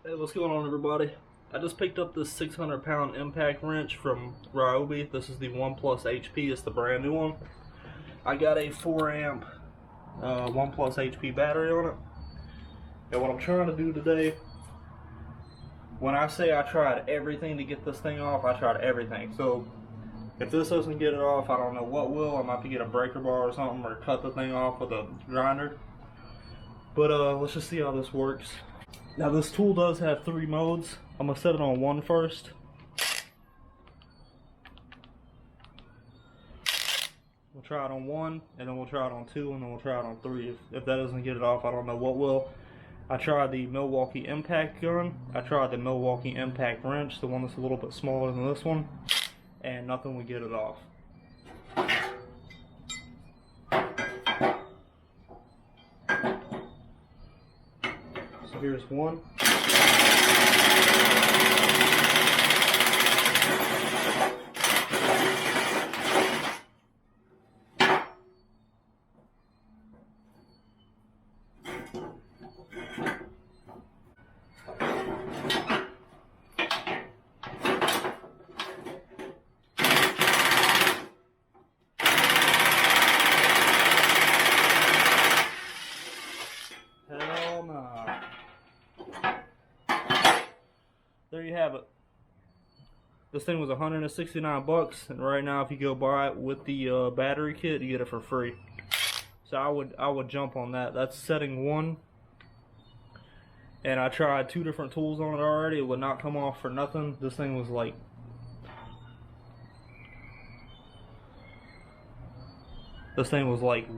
Hey, what's going on, everybody? I just picked up this 600-pound impact wrench from Ryobi. This is the 1 Plus HP. It's the brand new one. I got a 4 amp 1 Plus HP battery on it. And what I'm trying to do today, when I say I tried everything to get this thing off, I tried everything. So if this doesn't get it off, I don't know what will. I might have to get a breaker bar or something, or cut the thing off with a grinder. But let's just see how this works. Now this tool does have 3 modes. I'm going to set it on 1 first. We'll try it on 1, and then we'll try it on 2, and then we'll try it on 3. If that doesn't get it off, I don't know what will. I tried the Milwaukee impact gun. I tried the Milwaukee impact wrench, the one that's a little bit smaller than this one, and nothing would get it off. So here's 1. Hell nah. There you have it. This thing was 169 bucks, and right now if you go buy it with the battery kit, you get it for free. So I would jump on that. That's setting 1. And I tried 2 different tools on it already. It would not come off for nothing. This thing was like,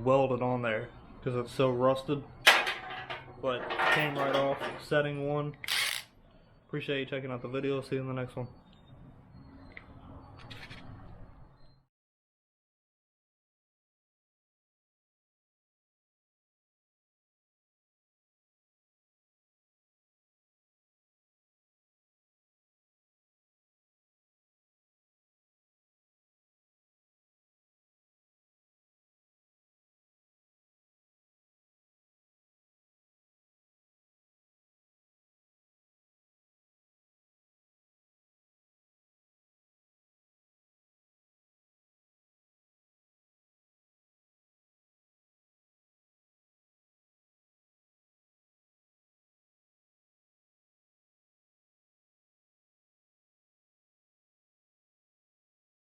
welded on there because it's so rusted. But it came right off. Setting 1. Appreciate you checking out the video. See you in the next one.